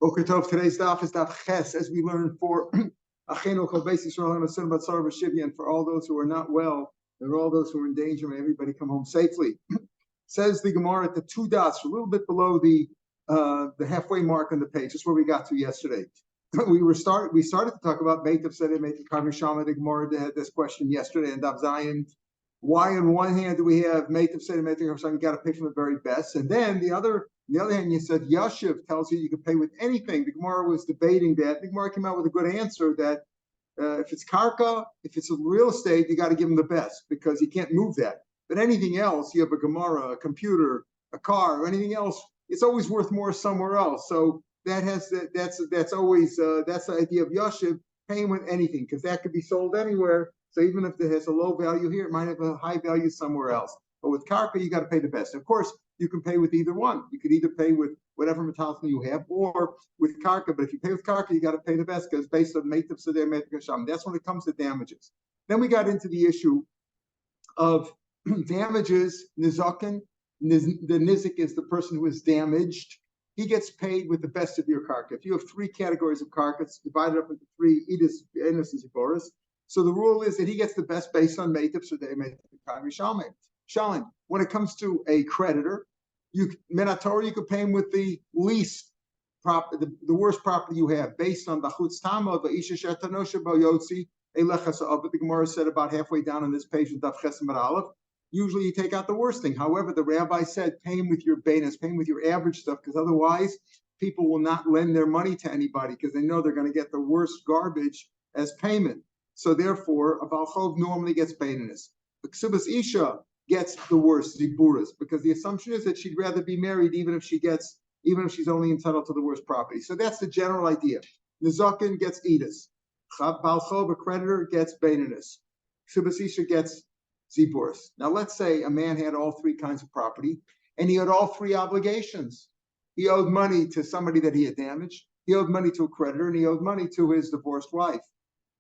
Boker Tov, today's daf is daf ches, as we learned for Achenu Kol Beis Yisrael and Asin Batzar V'Shivyan, for all those who are not well, and all those who are in danger, may everybody come home safely. Says the Gemara at the two dots, a little bit below the halfway mark on the page. That's where we got to yesterday. We started to talk about Meitav Sedeh, Meitav Kamishama. The Gemara had this question yesterday in Daf Zayin. Why on one hand do we have Meitav Sedeh, Meitav Kamishama? You got to pick from the very best, and then on the other hand, you said Yashiv tells you can pay with anything. The Gemara was debating that. The Gemara came out with a good answer that if it's karka, if it's a real estate, you got to give him the best because you can't move that. But anything else, you have a Gemara, a computer, a car, or anything else, it's always worth more somewhere else. So that's always that's the idea of Yashiv, paying with anything, because that could be sold anywhere. So even if it has a low value here, it might have a high value somewhere else. But with karka, you got to pay the best. Of course, you can pay with either one. You could either pay with whatever metalsma you have, or with karka. But if you pay with karka, you got to pay the best because based on meitav sedeh, meitav kasham. That's when it comes to damages. Then we got into the issue of damages. Nizakin. The nizik is the person who is damaged. He gets paid with the best of your karka. If you have three categories of karka, it's divided up into three: idus, enus, and ziboris. So the rule is that he gets the best based on meitav sedeh, meitav kasham. Shalom. When it comes to a creditor, you could pay him with the least property, the worst property you have, based on the chutz tama, the isha shetanosha bayotzi elechasa. But the Gemara said about halfway down on this page in Daf Chesamad Aleph. Usually you take out the worst thing. However, the rabbi said pay him with your bainas, pay him with your average stuff, because otherwise people will not lend their money to anybody because they know they're going to get the worst garbage as payment. So therefore, a balchov normally gets bainas. The ksubas isha gets the worst ziburas, because the assumption is that she'd rather be married even if she's only entitled to the worst property. So that's the general idea. Nizakin gets edus. Balchov, a creditor, gets baininus. Ksubasisha gets ziburas. Now let's say a man had all three kinds of property and he had all three obligations. He owed money to somebody that he had damaged, he owed money to a creditor, and he owed money to his divorced wife.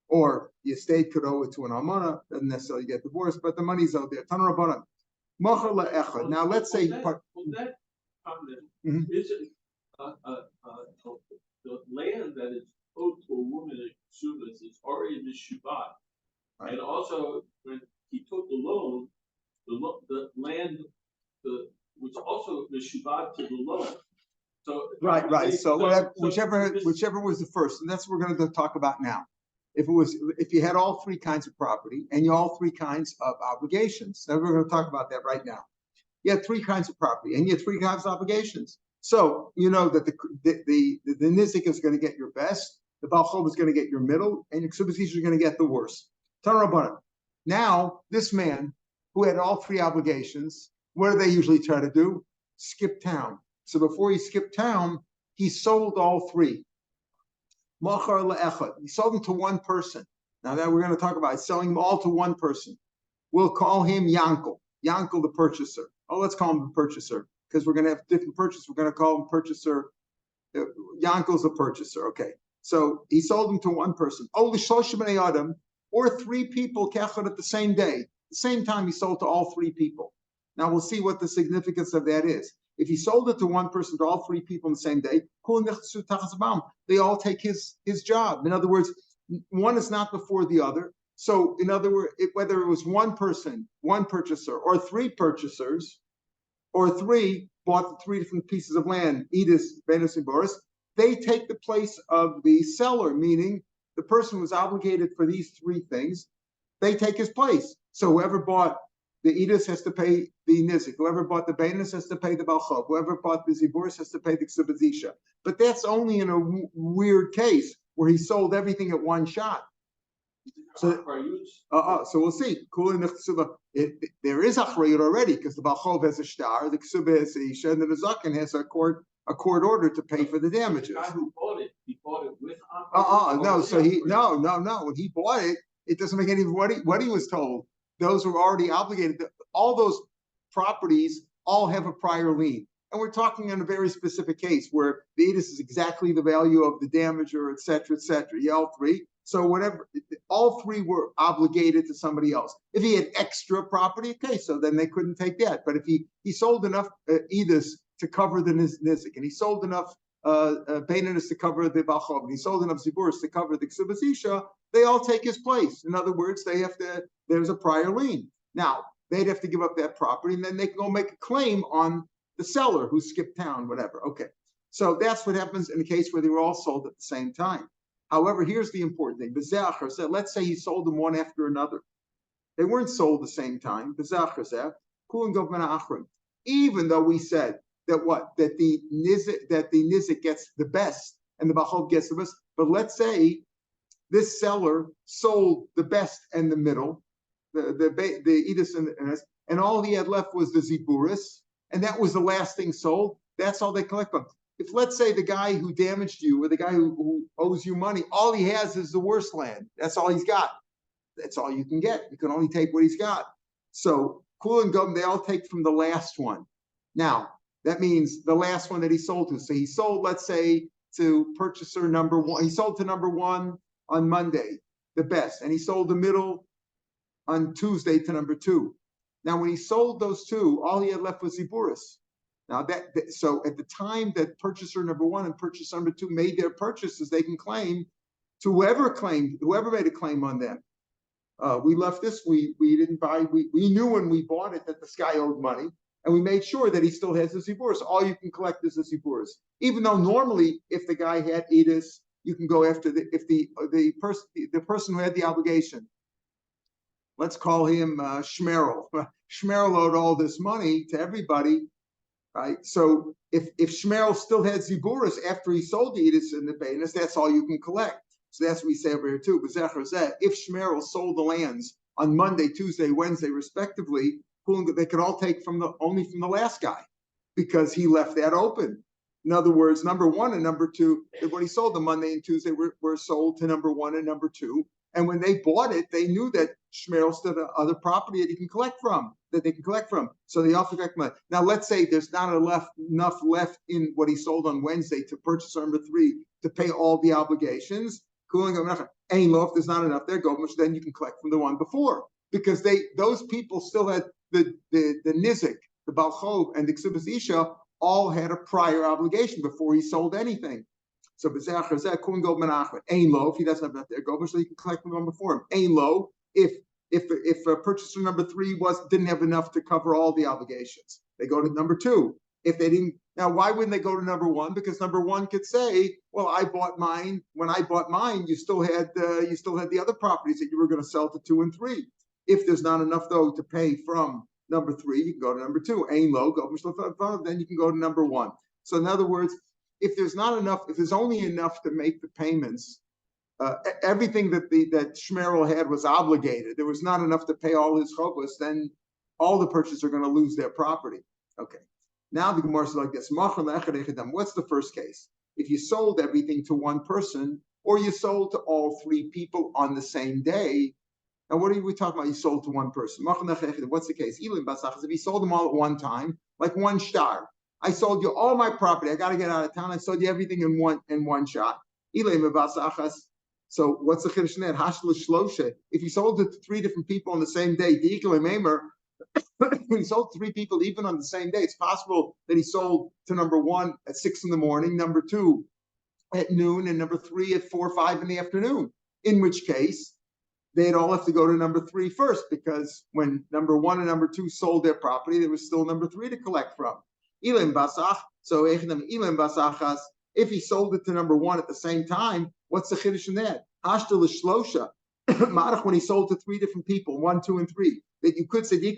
Or the estate could owe it to an almana, doesn't necessarily get divorced, but the money's out there. Now let's say that comment is the land that is owed to a woman in Ksubas is already Mishubat. Right. And also when he took the loan, the land was also Mishubat to the loan. So right. So whichever was the first, and that's what we're going to talk about now. If you had all three kinds of property and you all three kinds of obligations, then we're going to talk about that right now. You had three kinds of property and you had three kinds of obligations. So you know that the nizik is going to get your best, the balchov is going to get your middle, and your ksubas isha is going to get the worst. Now this man who had all three obligations, what do they usually try to do? Skip town. So before he skipped town, he sold all three. He sold them to one person. Now that we're going to talk about selling them all to one person. We'll call him Yankel. Yankel the purchaser. Oh, let's call him the purchaser because we're going to have different purchasers. We're going to call him purchaser. Yankel's the purchaser. Okay. So he sold them to one person. Oh, the Shloshim Adam, or three people kechad at the same day. The same time he sold to all three people. Now we'll see what the significance of that is. If he sold it to one person, to all three people on the same day, they all take his job. In other words, one is not before the other. So in other words, whether it was one person, one purchaser, or three purchasers, or three bought the three different pieces of land, Edis, Benus, and Boris, they take the place of the seller, meaning the person was obligated for these three things. They take his place. So whoever bought the Edis has to pay the nizik. Whoever bought the bainis has to pay the balchov. Whoever bought the ziburis has to pay the ksubazisha. But that's only in a weird case where he sold everything at one shot. So we'll see. There is achrayut already because the balchov has a shtar, the ksubazisha, and the nizakin has a court order to pay for the damages. The guy who bought it, he bought it with no. So when he bought it, it doesn't make any what he was told. Those who are already obligated, all those properties all have a prior lien. And we're talking in a very specific case where the edus is exactly the value of the damager, et cetera, yeah, all three. So whatever, all three were obligated to somebody else. If he had extra property, okay, so then they couldn't take that. But if he sold enough edus to cover the nizik, and he sold enough Baininus to cover the Balchov, and he sold enough Ziburis to cover the Ksubas Isha, they all take his place. In other words, there's a prior lien. Now, they'd have to give up that property, and then they can go make a claim on the seller who skipped town, whatever. Okay. So that's what happens in a case where they were all sold at the same time. However, here's the important thing. So let's say he sold them one after another. They weren't sold the same time. Even though we said that the nizik gets the best and the Bachov gets the best, but let's say this seller sold the best and the middle, the Edis and all he had left was the Ziburis, and that was the last thing sold. That's all they collect on. If let's say the guy who damaged you or the guy who owes you money, all he has is the worst land. That's all he's got. That's all you can get. You can only take what he's got. So Kul and Gum, they all take from the last one. Now, that means the last one that he sold to. So he sold, let's say, to purchaser number one. He sold to number one on Monday, the best. And he sold the middle on Tuesday to number two. Now, when he sold those two, all he had left was Ziburis. Now, so at the time that purchaser number one and purchaser number two made their purchases, they can claim to whoever made a claim on them. We left this, we didn't buy, we knew when we bought it that this guy owed money, and we made sure that he still has the Ziburis. All you can collect is the Ziburis. Even though normally, if the guy had Edis, you can go after the person who had the obligation. Let's call him Shmerel. Shmerel owed all this money to everybody, right? So if Shmerel still had Ziburis after he sold the Edis and the Bainis, that's all you can collect. So that's what we say over here too. If Shmerel sold the lands on Monday, Tuesday, Wednesday, respectively, they could all take only from the last guy because he left that open. In other words, number one and number two, when he sold them Monday and Tuesday were sold to number one and number two. And when they bought it, they knew that Shmerel still had other property that they can collect from. So they all collect money. Now, let's say there's not enough left in what he sold on Wednesday to purchase number three to pay all the obligations. Ain't low, if there's not enough there, go, which then you can collect from the one before. Because those people still had the nizik, the balchov, and the ksubas isha all had a prior obligation before he sold anything. So ain't low, if he doesn't have enough there, go, so you can collect from the one before him. Ain't low, if a purchaser number three didn't have enough to cover all the obligations, they go to number two. If they didn't, now why wouldn't they go to number one? Because number one could say, "Well, I bought mine. When I bought mine, you still had the other properties that you were going to sell to two and three. If there's not enough though to pay from number three, you can go to number two. Ain low, go then you can go to number one. So in other words, if there's only enough to make the payments, everything that Shmerel had was obligated. There was not enough to pay all his chovos. Then all the purchasers are going to lose their property. Okay. Now the Gemara is like this. What's the first case? If you sold everything to one person, or you sold to all three people on the same day. Now, what are we talking about? You sold to one person. What's the case? If you sold them all at one time, like one star. I sold you all my property. I got to get out of town. I sold you everything in one shot. So what's the chiddush in that? If you sold it to three different people on the same day, he sold three people even on the same day. It's possible that he sold to number one at 6 a.m, number two at noon, and number three at 4 or 5 in the afternoon. In which case, they'd all have to go to number three first, because when number one and number two sold their property, there was still number three to collect from. So if he sold it to number one at the same time, what's the chiddush in that? When he sold to three different people, 1, 2, and 3, that you could say you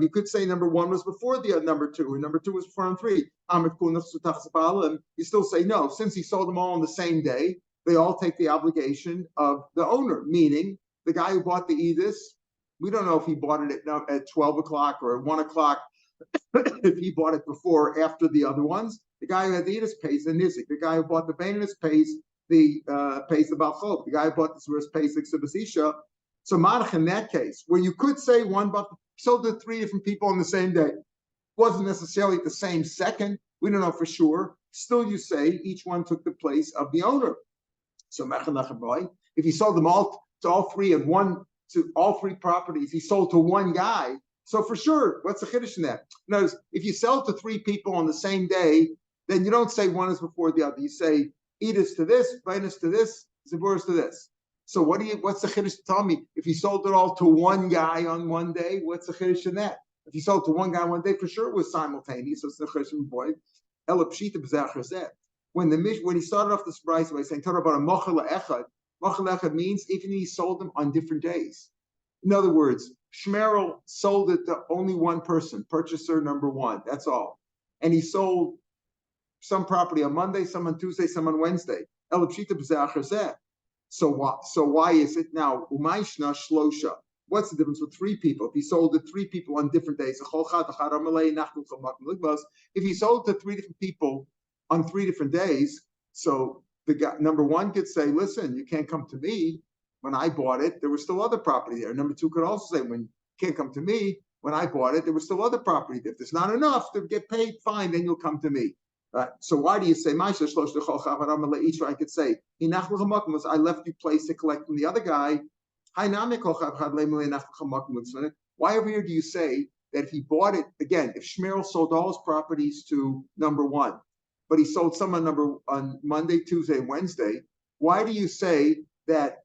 could say number one was before the number two, and number two was before number three. You still say no, since he sold them all on the same day, they all take the obligation of the owner, meaning the guy who bought the edis. We don't know if he bought it at 12 o'clock or at 1 o'clock. If he bought it before or after the other ones, the guy who had the edis pays the nizik. The guy who bought the bainis pays the balchov. The guy who bought the zuris pays the ksubasisha. So Marach, in that case, where you could say one but sold to three different people on the same day, wasn't necessarily at the same second. We don't know for sure. Still, you say each one took the place of the owner. So if he sold them all to all three at one, to all three properties, he sold to one guy. So for sure, what's the chiddush in that? Notice, if you sell to three people on the same day, then you don't say one is before the other. You say Edis to this, Bainus to this, Ziburis to this. So what's the chiddush to tell me? If he sold it all to one guy on one day, what's the chiddush in that? If he sold to one guy one day, for sure it was simultaneous. So it's the chiddush in boy. When he started off this price by saying, talk about a mochel echad. Mochel echad means even he sold them on different days. In other words, Shmerel sold it to only one person, purchaser number one. That's all. And he sold some property on Monday, some on Tuesday, some on Wednesday. So why is it now? Umayshna shlosha. What's the difference with three people? If he sold to three people on different days, if he sold to three different people on 3 different days, so the guy, number one could say, listen, you can't come to me. When I bought it, there was still other property there. Number two could also say, when you can't come to me, when I bought it, there was still other property there. If there's not enough to get paid, fine, then you'll come to me. So why do you say, I could say, I left you place to collect from the other guy. Why over here do you say that if he bought it, again, if Shmerel sold all his properties to number one, but he sold some on Monday, Tuesday, and Wednesday, why do you say that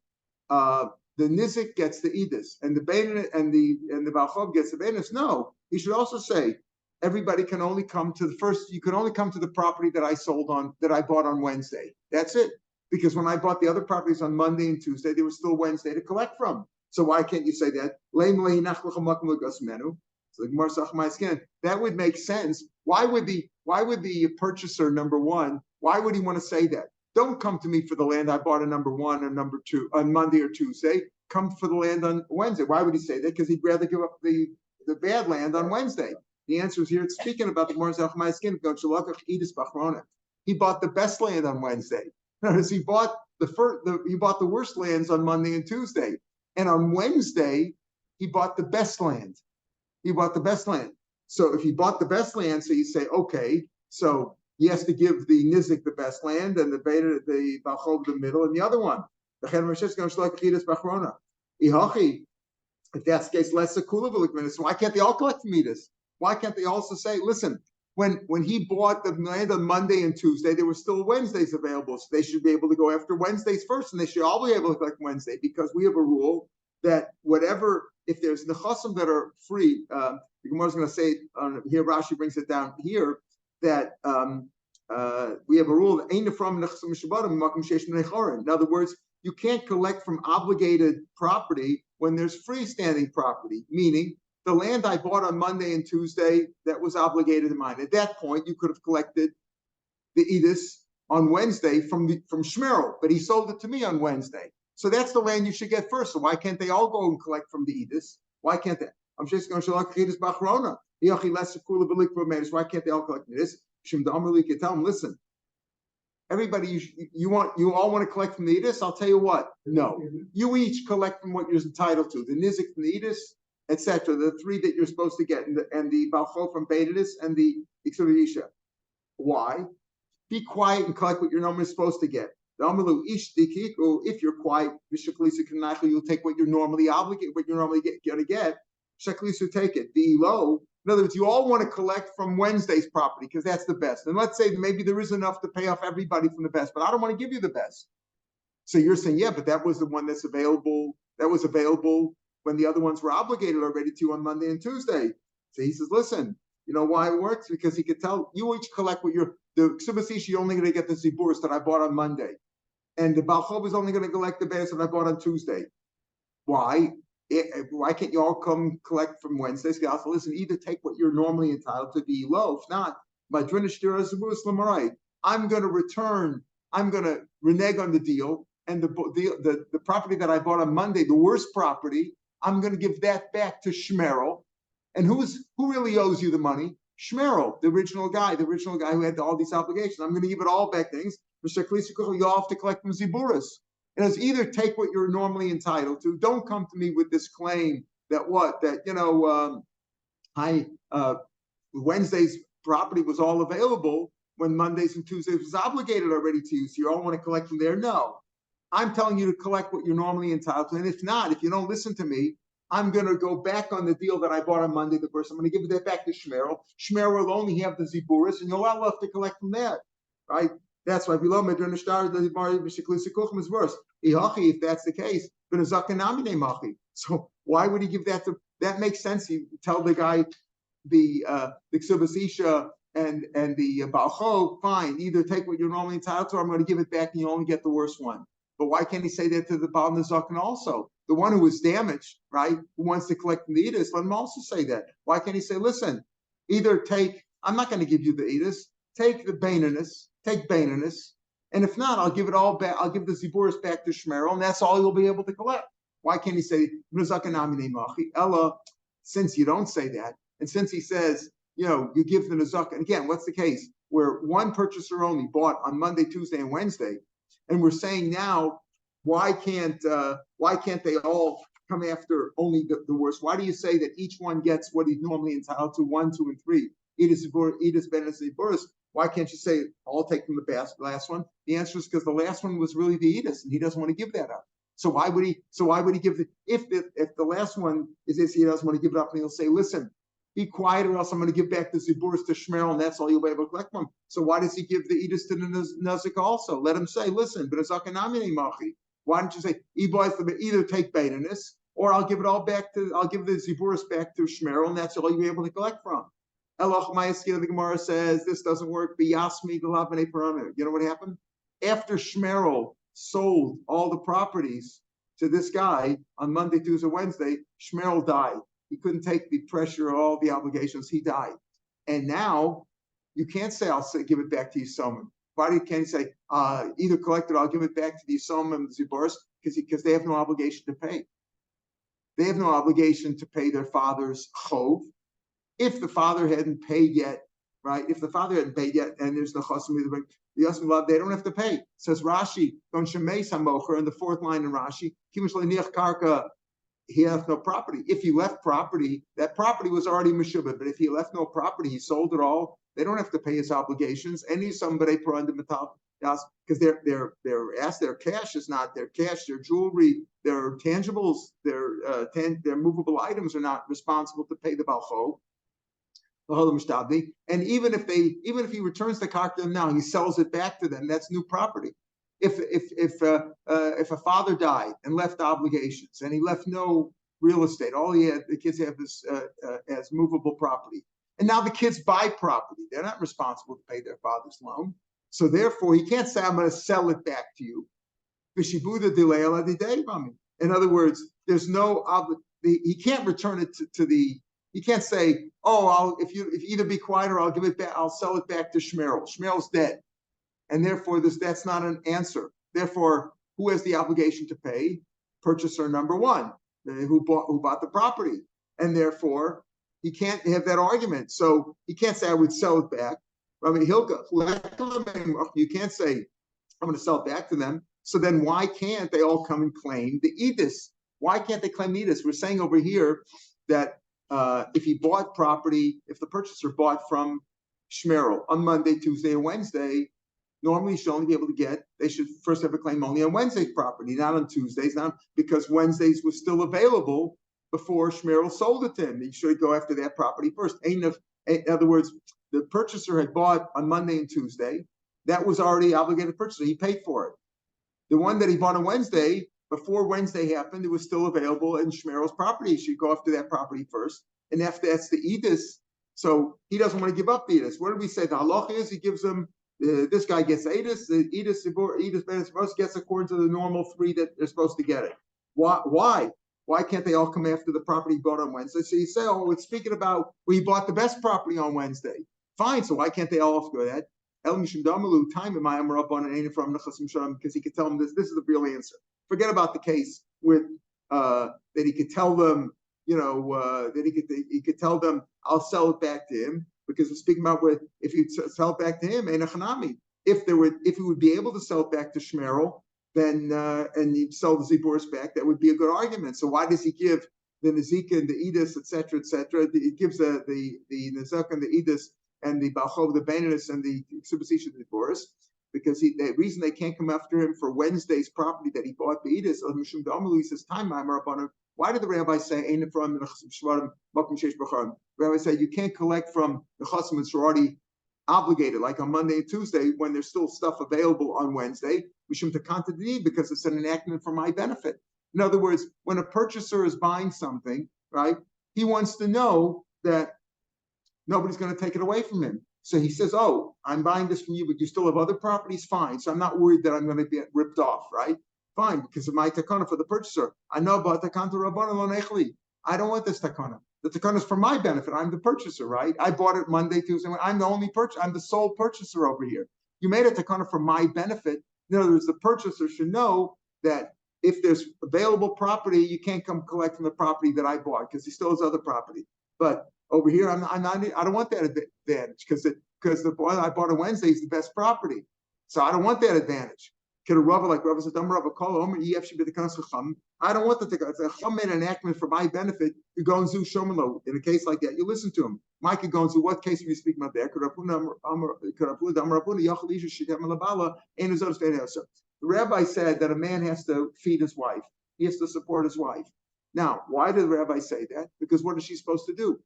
the Nizik gets the Edis and the Bein and the Balchov gets the Beinus? No, he should also say everybody can only come to you can only come to the property that I bought on Wednesday. That's it. Because when I bought the other properties on Monday and Tuesday, there was still Wednesday to collect from. So why can't you say that? So that would make sense. Why would the purchaser number one, why would he want to say that? Don't come to me for the land I bought on number one or number two on Monday or Tuesday. Come for the land on Wednesday. Why would he say that? Because he'd rather give up the bad land on Wednesday. The answer is here. It's speaking about the Gemara Zachmai skin. He bought the best land on Wednesday. He bought the worst lands on Monday and Tuesday, and on Wednesday he bought the best land. So if he bought the best land, so you say, okay, so he has to give the Nizik the best land and the Beta, the Balchov the middle, and the other one. If that's the case, less sekula. So why can't they all collect from Midas? Why can't they also say, listen, when he bought the land on Monday and Tuesday, there were still Wednesdays available, so they should be able to go after Wednesdays first, and they should all be able to collect Wednesday, because we have a rule that if there's nechasim that are free, the Gemara is going to say here. Rashi brings it down here that we have a rule that ain't from nechasim mishabadim makom sheish minei chorin. In other words, you can't collect from obligated property when there's freestanding property, meaning the land I bought on Monday and Tuesday that was obligated to mine. At that point, you could have collected the Edis on Wednesday from Shmerel, but he sold it to me on Wednesday. So that's the land you should get first. So why can't they all go and collect from the Edis? Why can't they? I'm just going to show Edis Bachrona. Why can't they all collect Edis? You tell them, listen, everybody, you all want to collect from the Edis? I'll tell you what. No, you each collect from what you're entitled to. The Nizik from the Edis, etc. The 3 that you're supposed to get, and the Balchov from Beididis and the Iksudisha. Why? Be quiet and collect what you're normally supposed to get. If you're quiet, you'll take what you're normally obligated, what you're normally going to get. Shaklisu take it. The low. In other words, you all want to collect from Wednesday's property because that's the best. And let's say maybe there is enough to pay off everybody from the best, but I don't want to give you the best. So you're saying, yeah, but that was the one that's available. That was available when the other ones were obligated already to on Monday and Tuesday. So he says, listen, you know why it works? Because he could tell you each collect what the Ksubasish, you're only going to get the Ziburis that I bought on Monday. And the Balchov is only going to collect the bears that I bought on Tuesday. Why? Why can't you all come collect from Wednesday? So listen, either take what you're normally entitled to, be low. If not, I'm going to return, I'm going to renege on the deal. And the property that I bought on Monday, the worst property, I'm going to give that back to Shmerel. And who really owes you the money? Shmerel, the original guy who had all these obligations. I'm going to give it all back. Things you all have to collect from Ziburis. And it's either take what you're normally entitled to. Don't come to me with this claim that Wednesday's property was all available when Mondays and Tuesdays was obligated already to you. So you all want to collect from there? No. I'm telling you to collect what you're normally entitled to. And if not, if you don't listen to me, I'm going to go back on the deal that I bought on Monday the first. I'm going to give that back to Shmerel. Shmerel will only have the Ziburis, and you'll have to collect from that, right? That's why below Medrin Ashtar the Zibar Bishiklusikuchim is worse. If that's the case, but a Zakanami Machi. So why would he give that to? That makes sense. You tell the guy the Ksubasisha and the Balcho, fine, either take what you're normally entitled to, or I'm going to give it back and you only get the worst one. But why can't he say that to the Baal Nazakan also? The one who was damaged, right, who wants to collect the Edis, let him also say that. Why can't he say, listen, either take, I'm not going to give you the Edis, take the Baininus, and if not, I'll give it all back, I'll give the Ziburis back to Shmerel, and that's all you'll be able to collect. Why can't he say, Ella, since you don't say that, and since he says, you give the Nazak, and again, what's the case? Where one purchaser only bought on Monday, Tuesday, and Wednesday, and we're saying now, why can't they all come after only the worst? Why do you say that each one gets what he's normally entitled to, 1, 2, and 3? Edis Benes Ziburis. Why can't you say I'll take from the last one? The answer is because the last one was really the Edis, and he doesn't want to give that up. So why would he give the if the last one is this, he doesn't want to give it up, and he'll say, listen, be quiet, or else I'm going to give back the Ziburis to Shmerel, and that's all you'll be able to collect from him. So why does he give the Edis to the Nazik also? Let him say, listen, but it's Akanamini Machi. Why don't you say either take Baininus, or I'll give the Ziburis back to Shmerel, and that's all you'll be able to collect from. Eloch Mayaskil, the Gemara says this doesn't work. Biyasmi Galabane Paramir. You know what happened? After Shmerel sold all the properties to this guy on Monday, Tuesday, Wednesday, Shmerel died. He couldn't take the pressure of all the obligations. He died. And now you can't say, give it back to Yisomim. Why can't you say, either collect it, I'll give it back to the Yisomim and the Ziburis? Because they have no obligation to pay. They have no obligation to pay their father's chov. If the father hadn't paid yet, right? If the father hadn't paid yet, and there's no chosim, the Yasmin Love, they don't have to pay. Says Rashi, Don Shemei Samocher, in the fourth line in Rashi, Kimish Leiniach Karka, he has no property. If he left property, that property was already Meshubah, but if he left no property, he sold it all, they don't have to pay his obligations. Any somebody put under metal, because their cash is not their cash, their jewelry, their tangibles, their movable items are not responsible to pay the Balcho. And even if he returns the car to them now, he sells it back to them. That's new property. If a father died and left obligations and he left no real estate, all he had, the kids have this as movable property, and now the kids buy property. They're not responsible to pay their father's loan, so therefore he can't say I'm going to sell it back to you. In other words, there's no he can't return it to the. You can't say, if you either be quiet or I'll give it back, I'll sell it back to Shmerel. Shmerel's dead. And therefore that's not an answer. Therefore, who has the obligation to pay? Purchaser number one, who bought the property. And therefore, he can't have that argument. So he can't say I would sell it back. You can't say I'm going to sell it back to them. So then why can't they all come and claim the Edis? Why can't they claim Edis? We're saying over here that if he bought property, if the purchaser bought from Shmerel on Monday, Tuesday, and Wednesday, normally he should only be able to they should first have a claim only on Wednesday's property, not on Tuesdays, not because Wednesdays was still available before Shmerel sold it to him. He should go after that property first. In other words, the purchaser had bought on Monday and Tuesday. That was already obligated purchaser. He paid for it. The one that he bought on Wednesday, before Wednesday happened, it was still available in Shmerel's property. He should go after that property first. And after that's the Edis, so he doesn't want to give up the Edis. What did we say? The halach is he gives them, this guy gets Edis, the Edis Benes gets according to the normal 3 that they're supposed to get it. Why? Why can't they all come after the property bought on Wednesday? So you say, it's speaking about he bought the best property on Wednesday. Fine, so why can't they all go that? Because he could tell them this is the real answer. Forget about the case with that he could tell them, that he could tell them, I'll sell it back to him, because we're speaking about if you sell it back to him, if he would be able to sell it back to Shmerel, then and he'd sell the Ziburis back, that would be a good argument. So why does he give the Nezika and the Edis, etc., etc.? He gives the Nezaka and the Edis and the Balchov, the Baininus, and the Subsisha Ziburis, because the reason they can't come after him for Wednesday's property that he bought the Edis, he says, time Why did the rabbi say, Ein from the rabbi said you can't collect from the chasim which are already obligated, like on Monday and Tuesday, when there's still stuff available on Wednesday, because it's an enactment for my benefit. In other words, when a purchaser is buying something, right, he wants to know that nobody's going to take it away from him. So he says, oh, I'm buying this from you, but you still have other properties? Fine. So I'm not worried that I'm going to get ripped off, right? Fine, because of my takana for the purchaser. I know about takana rabbanon lo nechli. I don't want this takana. The takana is for my benefit. I'm the purchaser, right? I bought it Monday, Tuesday. I'm the only purchaser. I'm the sole purchaser over here. You made a takana for my benefit. In other words, the purchaser should know that if there's available property, you can't come collect from the property that I bought because he still has other property. But over here, I don't want that advantage because the one I bought on Wednesday is the best property. So I don't want that advantage. Could a Rava like Rava said, I don't want the tikkun. It's a chum made an enactment for my benefit. You go and do shomelo. In a case like that, you listen to him. Mike could go and do what case are you speaking about there? The rabbi said that a man has to feed his wife. He has to support his wife. Now, why did the rabbi say that? Because what is she supposed to do?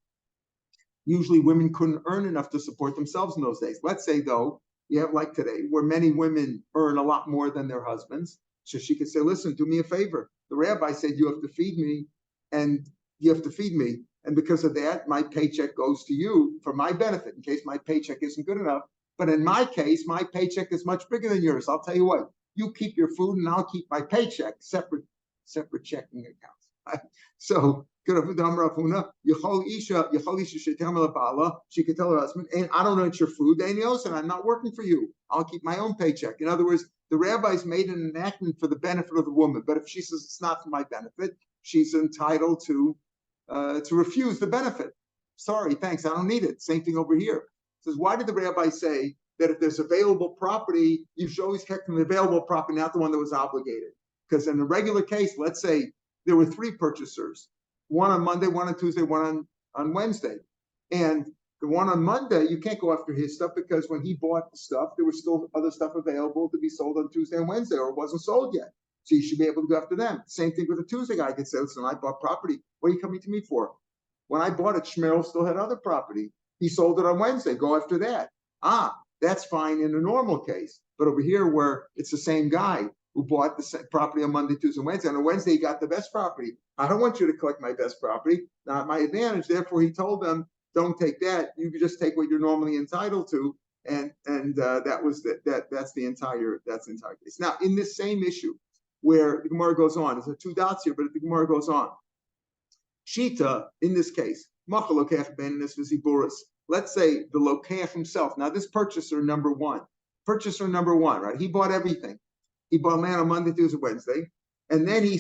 Usually women couldn't earn enough to support themselves in those days. Let's say, though, you have like today, where many women earn a lot more than their husbands. So she could say, listen, do me a favor. The rabbi said, you have to feed me, and you have to feed me. And because of that, my paycheck goes to you for my benefit, in case my paycheck isn't good enough. But in my case, my paycheck is much bigger than yours. I'll tell you what, you keep your food and I'll keep my paycheck, separate checking accounts. So she could tell her husband, and I don't know it's your food, and I'm not working for you. I'll keep my own paycheck. In other words, the rabbis made an enactment for the benefit of the woman, but if she says it's not for my benefit, she's entitled to refuse the benefit. Sorry, thanks, I don't need it. Same thing over here. It says, why did the rabbi say that if there's available property, you should always check from the available property, not the one that was obligated? Because in a regular case, let's say there were 3 purchasers, one on Monday, one on Tuesday, one on Wednesday. And the one on Monday, you can't go after his stuff because when he bought the stuff, there was still other stuff available to be sold on Tuesday and Wednesday, or it wasn't sold yet. So you should be able to go after them. Same thing with a Tuesday guy. I could say, listen, I bought property. What are you coming to me for? When I bought it, Shmerel still had other property. He sold it on Wednesday. Go after that. That's fine in a normal case. But over here where it's the same guy who bought the property on Monday, Tuesday, and Wednesday. On a Wednesday, he got the best property. I don't want you to collect my best property, not my advantage. Therefore, he told them, don't take that. You can just take what you're normally entitled to. And that's the entire case. Now, in this same issue, where the Gemara goes on, there's 2 dots here, but the Gemara goes on. Shita, in this case, let's say the lokech himself. Now, this purchaser number one, right? He bought everything. He bought land on Monday, Tuesday, Wednesday, and then he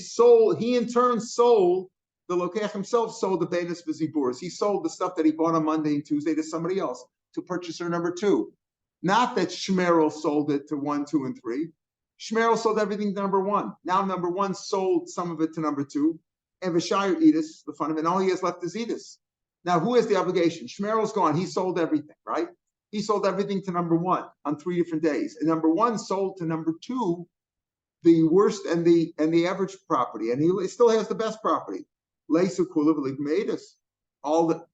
in turn sold, the lokech himself sold the Beinas V'Ziburas. He sold the stuff that he bought on Monday and Tuesday to somebody else, to purchaser number 2. Not that Shmerel sold it to 1, 2, and 3. Shmerel sold everything to number 1. Now number 1 sold some of it to number 2, and V'Shayir Edis, the fun of it, and all he has left is Edis. Now who has the obligation? Shmerel's gone. He sold everything, right? He sold everything to number 1 on 3 different days, and number 1 sold to number 2 the worst and the average property, and he still has the best property. Leisu Kula V'Ligmeidus. All the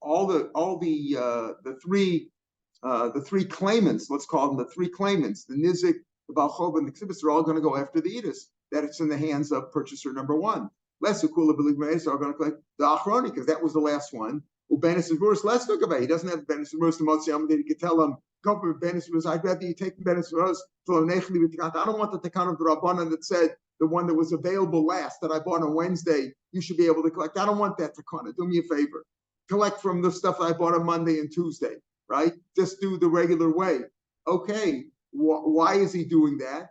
3 claimants, let's call them the 3 claimants, the Nizik, the Balchov, and the Ksibis are all going to go after the Edis. That it's in the hands of purchaser number 1. Leisu Kula V'Ligmeidus are going to collect the Achroni, because that was the last one. Ubenis V'Ziburas, let's talk about it. He doesn't have the Benis V'Ziburas to Motzi Yom, that he could tell him, come from Benis V'Ziburas, I'd rather you take the Benis V'Ziburas. I don't want the Takan of the Rabbanan that said the one that was available last that I bought on Wednesday, you should be able to collect. I don't want that Takan. Do me a favor. Collect from the stuff that I bought on Monday and Tuesday, right? Just do the regular way. Okay, why is he doing that?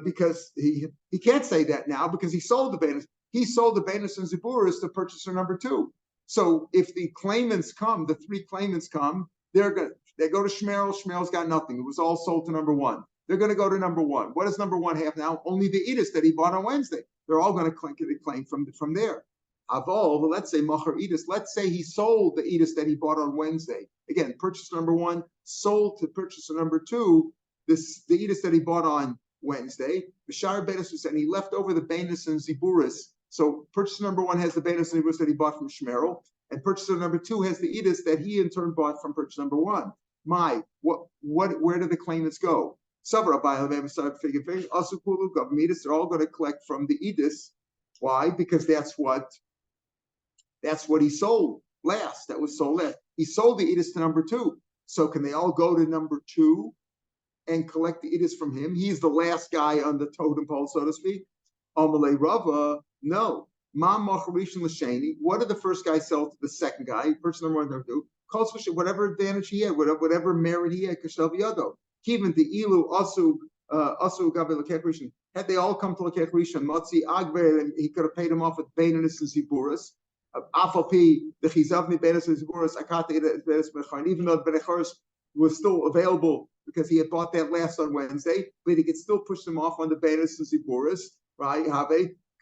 Because he can't say that now because he sold the Benis. He sold the Beinas and Ziburas to purchaser number 2. So if the claimants come, the 3 claimants come, they go to Shmerel. Shmerel's got nothing. It was all sold to number 1. They're going to go to number 1. What does number 1 have now? Only the Edis that he bought on Wednesday. They're all going to claim from there. Avol, let's say Machar Edis. Let's say he sold the Edis that he bought on Wednesday. Again, purchaser number 1 sold to purchaser number 2 the Edis that he bought on Wednesday. The Shire Beinas, and he left over the Beinas and Ziburas So purchaser number one has the Beinus and Ziburis that he bought from Shmerel, and purchaser number two has the Edis that he in turn bought from purchaser number one. Where do the claimants go? They're all going to collect from the Edis. Why? Because that's what he sold last. That was sold last. He sold the Edis to number two. So can they all go to number two and collect the Edis from him? He's the last guy on the totem pole, so to speak. Amalei Rava, no. What did the first guy sell to the second guy? Person number one, number two. Whatever advantage he had, whatever merit he had, Even the Ilu also had they all come to Lekech Rishon, Matzi Agber, and he could have paid him off with Beinus and Ziburis. Afalpi, the Chizavni Beinus and Ziburis, Akate Beinus Mechan, even though Benechoris was still available because he had bought that last on Wednesday, but he could still push them off on the Beinus and Ziburis, right? Have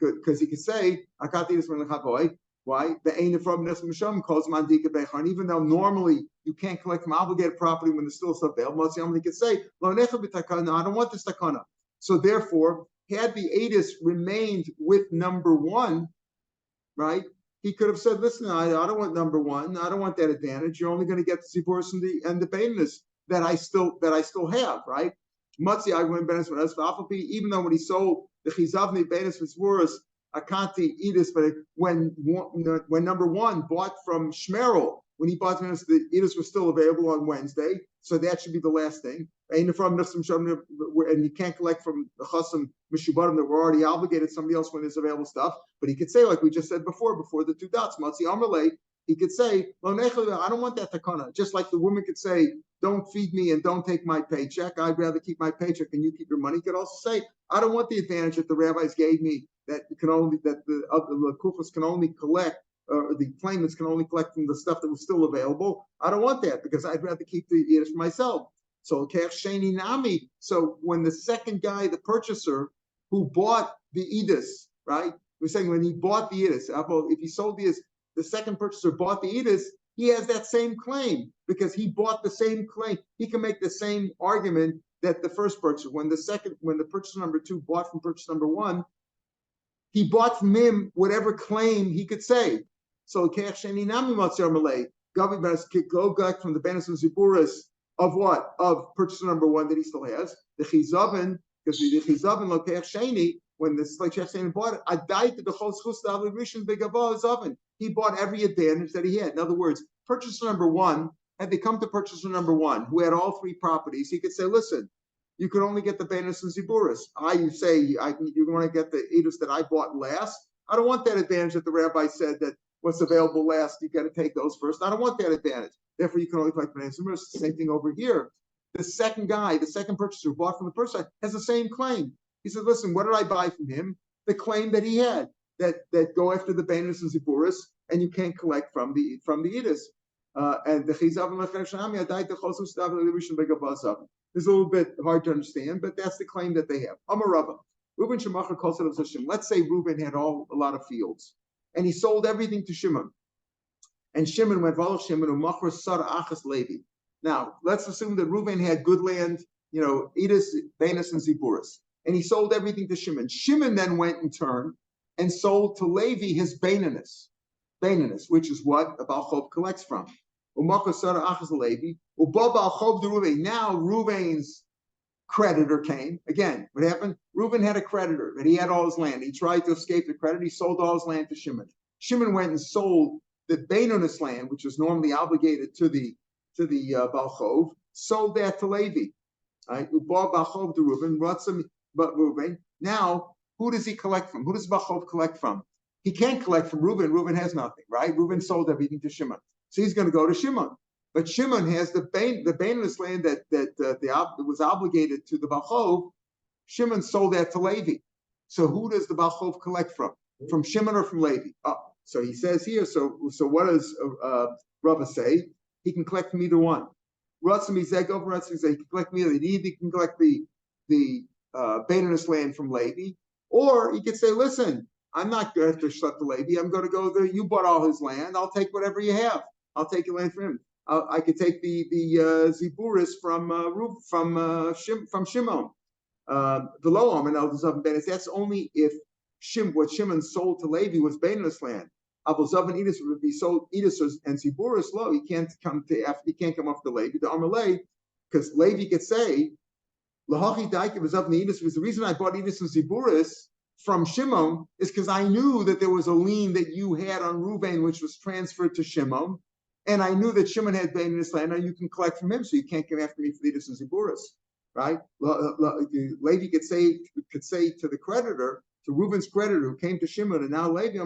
because he could say Akate is Menachavoy. Why? The Ein from Nesmasham calls Mandika Bechan, even though normally you can't collect from obligated property when there's still some bail. He could say, no, I don't want this takana. So therefore, had the Adis remained with number one, right? He could have said, listen, I don't want number one, I don't want that advantage. You're only going to get the Ziburis and the Beinus that I still have, right? Even though when he sold the Chizavni Beinus Ziburis, Akanti Edis, but when number one bought from Shmerel, when he bought from us, the Edis was still available on Wednesday, so that should be the last thing. And you can't collect from the Chasam Mishubarim that were already obligated somebody else when there's available stuff. But he could say, like we just said before the two dots, Matzi Amarle, he could say, I don't want that takana. Just like the woman could say, don't feed me and don't take my paycheck. I'd rather keep my paycheck and you keep your money. He could also say, I don't want the advantage that the rabbis gave me that the kufas can only collect, or the claimants can only collect from the stuff that was still available. I don't want that because I'd rather keep the Edis for myself. So Sheni Nami. So when the second guy, the purchaser who bought the Edis, right? We're saying when he bought the Edis, if he sold the Edis, the second purchaser bought the Edis, he has that same claim because he bought the same claim. He can make the same argument that the first purchaser, when the purchaser number two bought from purchaser number one, he bought from him whatever claim he could say. So go back from the Beinus and Ziburis of what? Of purchaser number one that he still has. The Chizavin, because the Chizavin Lokech Sheni, when the Sheni bought it, I died to the whole Rishon Begavah Zavin. He bought every advantage that he had. In other words, purchaser number one, had they come to purchaser number one, who had all three properties, he could say, listen, you could only get the Beinus and Ziburis. You say you want to get the Edus that I bought last. I don't want that advantage that the rabbi said that what's available last, you got to take those first. I don't want that advantage. Therefore, you can only collect Beinus and Ziburis. Same thing over here. The second guy, the second purchaser who bought from the first side, has the same claim. He said, listen, what did I buy from him? The claim that he had, that go after the Beinus and Ziburis, and you can't collect from the Edus. And the Chizavim Lecheshnami, I died to Chosus Davin Rishon Begavah. It's a little bit hard to understand, but that's the claim that they have. Amarava. Reuben Shemacher calls it of Shimon. Let's say Reuben had a lot of fields, and he sold everything to Shimon. And Shimon went, Valach Shimon, Umachar Sar Achas Levi. Now, let's assume that Reuben had good land, Edis, Beinus, and Ziburis. And he sold everything to Shimon. Shimon then went in turn and sold to Levi his Beinus, which is what a Baal Chov collects from. Now Reuven's creditor came. Again, what happened? Reuven had a creditor, but he had all his land. He tried to escape the creditor. He sold all his land to Shimon. Shimon went and sold the Beinus land, which was normally obligated to the Baal Chov, sold that to Levi. Right? Bought Baal Chov to Reuven, but Reuven. Now, who does he collect from? Who does Baal Chov collect from? He can't collect from Reuven. Reuven has nothing, right? Reuven sold everything to Shimon. So he's going to go to Shimon. But Shimon has the Beinus land that was obligated to the Baal Chov. Shimon sold that to Levi. So who does the Baal Chov collect from? From Shimon or from Levi? So he says here, so what does Rava say? He can collect from either one. He can collect from either. He can collect the Beinus land from Levi, or he could say, listen, I'm not going to shut the Levi. I'm going to go there. You bought all his land. I'll take whatever you have. I'll take your land from him. I could take the Ziburis from Shimon. The low and elders of Beinus. That's only if what Shimon sold to Levi was Beinus land. Abel Zav and Edis would be sold Edis and Ziburis low. He can't come after Levi. The Amalei, because Levi could say, Lahachi Daike was up in Edis was the reason I bought Edis and Ziburis from Shimon is because I knew that there was a lien that you had on Reuven, which was transferred to Shimon. And I knew that Shimon had been in this land. Now you can collect from him, so you can't come after me for the Edis and Ziburis, right? Levi could say to the creditor, to Reuven's creditor who came to Shimon, and now Levi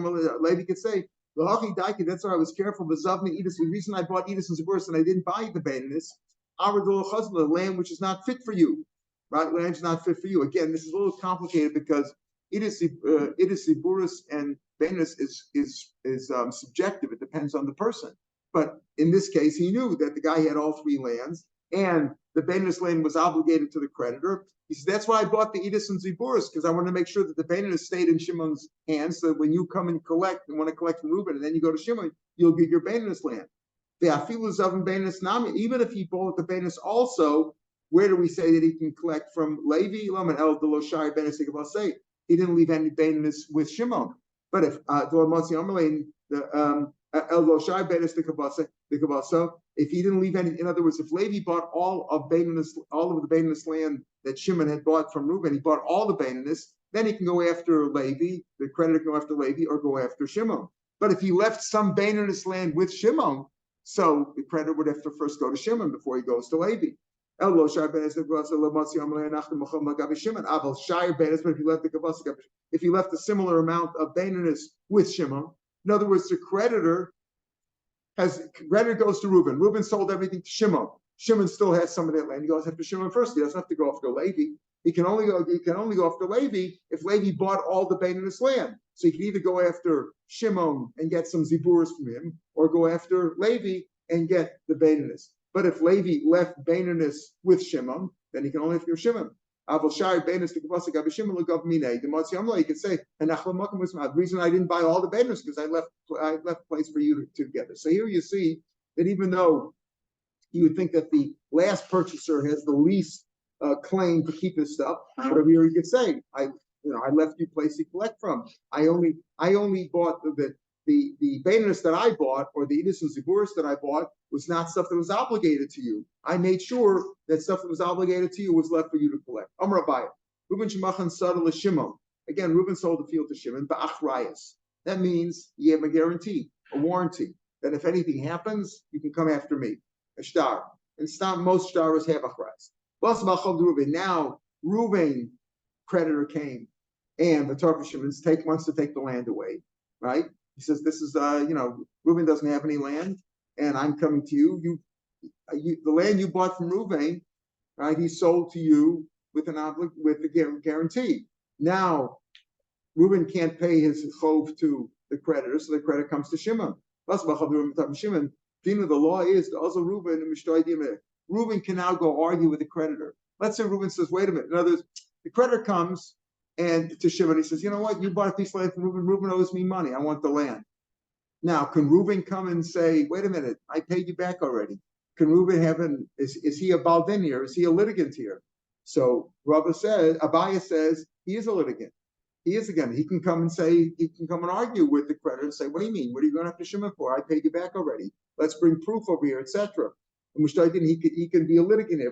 could say, that's why I was careful. The reason I bought Edis and Ziburis and I didn't buy the Bainis, the land which is not fit for you, right? Land is not fit for you. Again, this is a little complicated because Edis Ziburis and Bainis is subjective. It depends on the person. But in this case, he knew that the guy had all three lands, and the Bainis land was obligated to the creditor. He said, that's why I bought the Edis and Ziburis, because I want to make sure that the Bainis stayed in Shimon's hands, so that when you come and collect and want to collect from Reuben, and then you go to Shimon, you'll get your Bainis land. The Afilu Zavim Bainis Nami, even if he bought the Bainis also, where do we say that he can collect from Levi? Laman El Deloshai Bainis say he didn't leave any Bainis with Shimon. But if if he didn't leave any, in other words, if Levi bought all of the Bainis land that Shimon had bought from Reuben, he bought all the Bainis, then he can go after Levi, the creditor can go after Levi, or go after Shimon. But if he left some Bainis land with Shimon, so the creditor would have to first go to Shimon before he goes to Levi. But if he left a similar amount of Bainis with Shimon, in other words, the creditor goes to Reuben. Reuben sold everything to Shimon. Shimon still has some of that land. He goes after Shimon first. He doesn't have to go after Levi. He can only go after Levi if Levi bought all the Bainis land. So he can either go after Shimon and get some Ziburis from him, or go after Levi and get the Bainis. But if Levi left Bainis with Shimon, then he can only have to give Shimon. The He could say, the reason I didn't buy all the Bainis because I left place for you to get it. So here you see that even though you would think that the last purchaser has the least claim to keep his stuff, whatever here you could say, I left you place to collect from. I only bought the Bainis that I bought, or the Edis and Ziburis that I bought, was not stuff that was obligated to you. I made sure that stuff that was obligated to you was left for you to collect. Amar Abaye, Reuben Shemachan Sadal Shimon. Again, Reuben sold the field to Shimon, Ba'achrayas. That means you have a guarantee, a warranty, that if anything happens, you can come after me. A shtar. And most stars have achrayas. Now, Reuben, creditor, came, and the Torah Shimon wants to take the land away, right? He says, this is, Reuben doesn't have any land, and I'm coming to you. The land you bought from Reuben, right? He sold to you with a guarantee. Now, Reuben can't pay his chov to the creditor, so the creditor comes to Shimon. Shimon, the law is also Reuben can now go argue with the creditor. Let's say Reuben says, wait a minute. In other words, the creditor comes and to Shimon, he says, you know what? You bought a piece of land from Reuben. Reuben owes me money. I want the land. Now, can Reuben come and say, wait a minute, I paid you back already? Can Reuben is he a baldin here? Is he a litigant here? So Abaye says, he is a litigant. He is again. He can come and argue with the creditor and say, what do you mean? What are you going after Shimon for? I paid you back already. Let's bring proof over here, etc. And he can be a litigant here.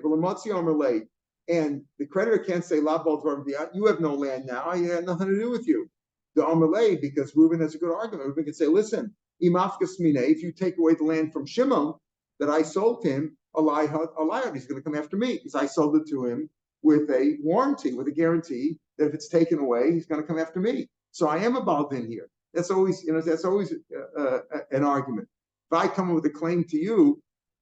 And the creditor can't say, you have no land now. I had nothing to do with you. The Amalei, because Reuben has a good argument. Reuben can say, listen, if you take away the land from Shimon that I sold him, he's going to come after me because I sold it to him with a warranty, with a guarantee that if it's taken away, he's going to come after me. So I am a baldin here. That's always an argument. If I come with a claim to you,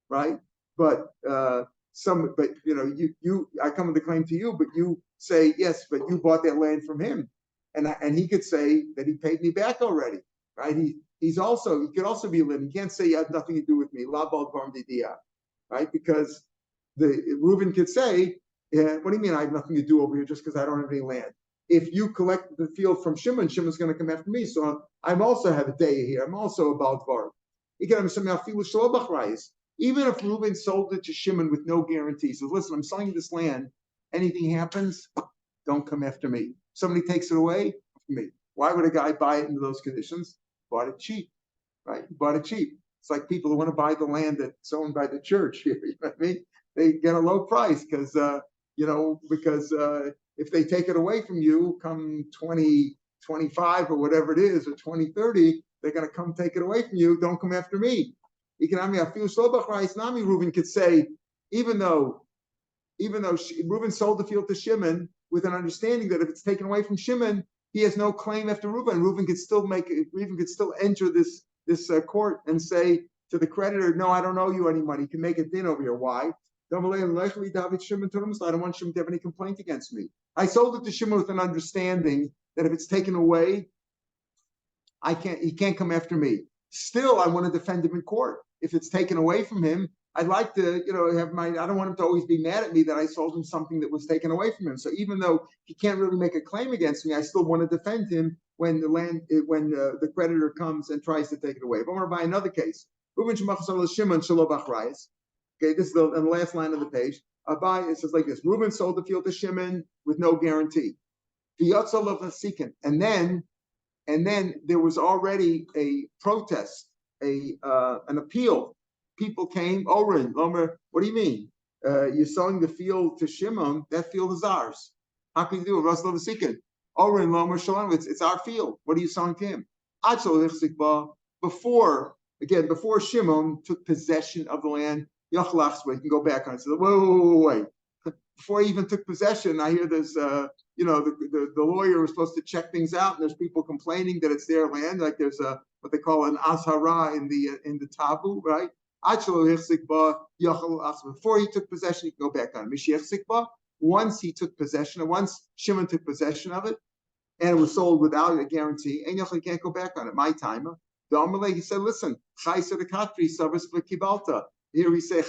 right? But I come with a claim to you, but you say yes, but you bought that land from him, and he could say that he paid me back already, right? He could also be a litigant. He can't say you had nothing to do with me, right? Because Reuben could say, yeah, what do you mean I have nothing to do over here just because I don't have any land? If you collect the field from Shimon, Shimon's going to come after me. So I'm also have a day here. I'm also a baldvar. Even if Reuben sold it to Shimon with no guarantee, says, listen, I'm selling you this land. Anything happens, don't come after me. Somebody takes it away, after me. Why would a guy buy it under those conditions? Bought it cheap, right? Bought it cheap. It's like people who want to buy the land that's owned by the church here. You know what I mean? They get a low price because if they take it away from you come 2025 or whatever it is, or 2030, they're going to come take it away from you. Don't come after me. Reuben could say, even though Reuben sold the field to Shimon with an understanding that if it's taken away from Shimon, he has no claim after Reuben. Reuben could still enter this court and say to the creditor, no, I don't owe you any money. He can make a din over here. Why? I don't want Shimon to have any complaint against me. I sold it to Shimon with an understanding that if it's taken away, he can't come after me. Still, I want to defend him in court. If it's taken away from him, I'd like to, I don't want him to always be mad at me that I sold him something that was taken away from him. So even though he can't really make a claim against me, I still want to defend him when the creditor comes and tries to take it away. But I want to buy another case. Okay, this is the last line of the page. It says like this: Reuben sold the field to Shimon with no guarantee. And then there was already a protest, an appeal. People came, Oren, Lomer, what do you mean? You're selling the field to Shimon, that field is ours. How can you do it? Oren, Lomer, Shalom, it's our field. What are you selling to him? Before Shimon took possession of the land, you can go back on it. So, wait. Before he even took possession, I hear there's, the lawyer was supposed to check things out, and there's people complaining that it's their land, like there's what they call an azhara in the tabu, right? Before he took possession, he can go back on it. Once Shimon took possession of it, and it was sold without a guarantee, and you can't go back on it. My timer. The Amalek, he said, listen, here we say,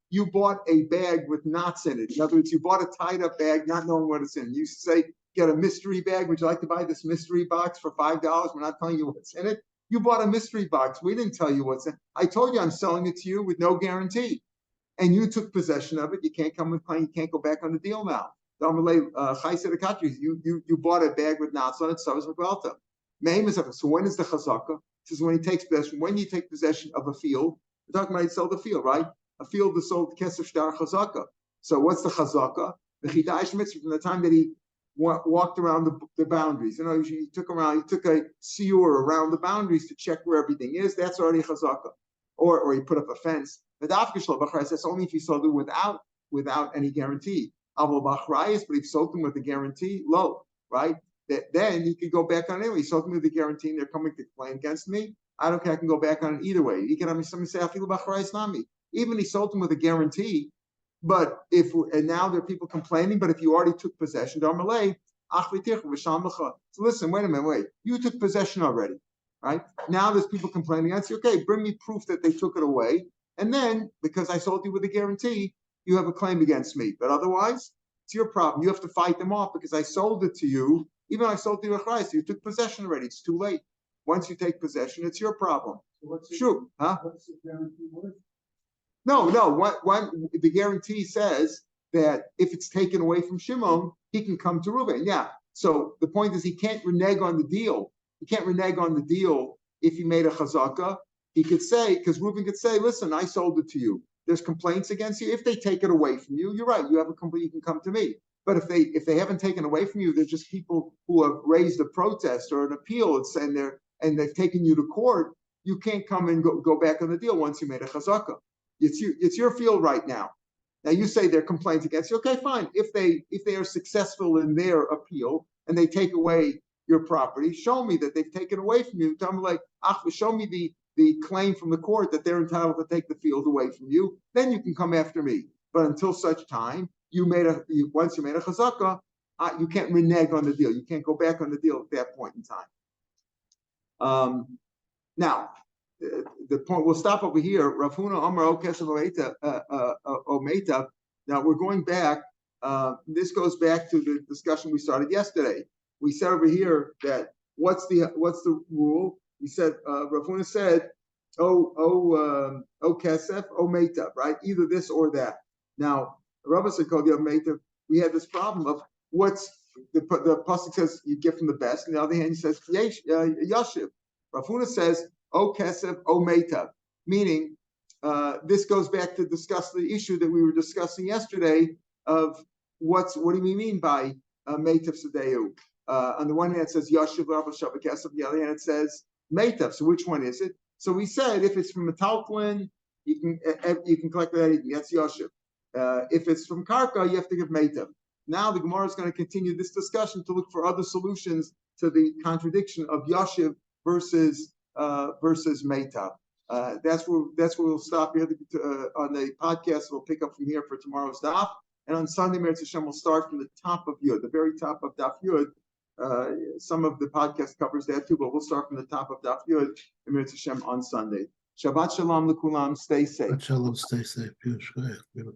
you bought a bag with knots in it. In other words, you bought a tied up bag, not knowing what it's in. You say, get a mystery bag. Would you like to buy this mystery box for $5? We're not telling you what's in it. You bought a mystery box. We didn't tell you what's in it. I told you I'm selling it to you with no guarantee. And you took possession of it. You can't come with claim. You can't go back on the deal now. You bought a bag with knots on it. So when is the chazaka? This is when he takes possession. When you take possession of a field, we're talking about he sold the field, right? A field is sold kesef shtar chazaka. So what's the chazaka? The chidash mitzvah from the time that he walked around the boundaries. He took a Shiur around the boundaries to check where everything is. That's already chazaka. Or he put up a fence. That's only if he sold it without any guarantee. But if he sold them with a guarantee, low, right? Then he could go back on it anyway. He sold them with a guarantee and they're coming to claim against me. I don't care, I can go back on it either way. He can have somebody say, even he sold them with a guarantee, and now there are people complaining, but if you already took possession, so listen, wait a minute, you took possession already, right? Now there's people complaining against you. Okay, bring me proof that they took it away. And then, because I sold you with a guarantee, you have a claim against me. But otherwise, it's your problem. You have to fight them off because I sold it to you. Even I sold it to you a price. You took possession already. It's too late. Once you take possession, it's your problem. Sure. Huh? What's the guarantee worth? No. The guarantee says that if it's taken away from Shimon, he can come to Reuben. Yeah. So the point is he can't renege on the deal. He can't renege on the deal if he made a chazaka. He could say, because Reuben could say, listen, I sold it to you. There's complaints against you. If they take it away from you, you're right. You have a complaint, you can come to me. But if they haven't taken away from you, they're just people who have raised a protest or an appeal and they've taken you to court, you can't come and go back on the deal once you made a chazaka. It's your field right now. Now you say there are complaints against you. Okay, fine. If they are successful in their appeal and they take away your property, show me that they've taken away from you. Tell me show me the claim from the court that they're entitled to take the field away from you. Then you can come after me. But until such time, once you made a chazaka, you can't renege on the deal. You can't go back on the deal at that point in time. Now, the point, we'll stop over here. Rav Huna Amar Okesav Ometa. Now we're going back. This goes back to the discussion we started yesterday. We said over here that what's the rule? We said Rav Huna said, Kesef, Ometa, right? Either this or that. Now, Rabbi said called the Ometa. We had this problem of the pasuk says you give from the best. On the other hand, he says yashiv. Rav Huna says o kesef o meitav, meaning this goes back to discuss the issue that we were discussing yesterday of what do we mean by meitav sedeu? On the one hand, it says yashiv Rav Shabbat kesef. On the other hand, it says meitav. So which one is it? So we said if it's from a talklin, you can collect that anything. That's yashiv. If it's from karka, you have to give meitav. Now the Gemara is going to continue this discussion to look for other solutions to the contradiction of yashiv versus meitav. That's where we'll stop here on the podcast. We'll pick up from here for tomorrow's daf, and on Sunday, Meretz Hashem, we'll start from the top of Yud, the very top of Daf Yud. Some of the podcast covers that too, but we'll start from the top of Daf Yud and Meretz Hashem on Sunday. Shabbat shalom l'kulam. Stay safe. Shabbat shalom. Stay safe. Beautiful.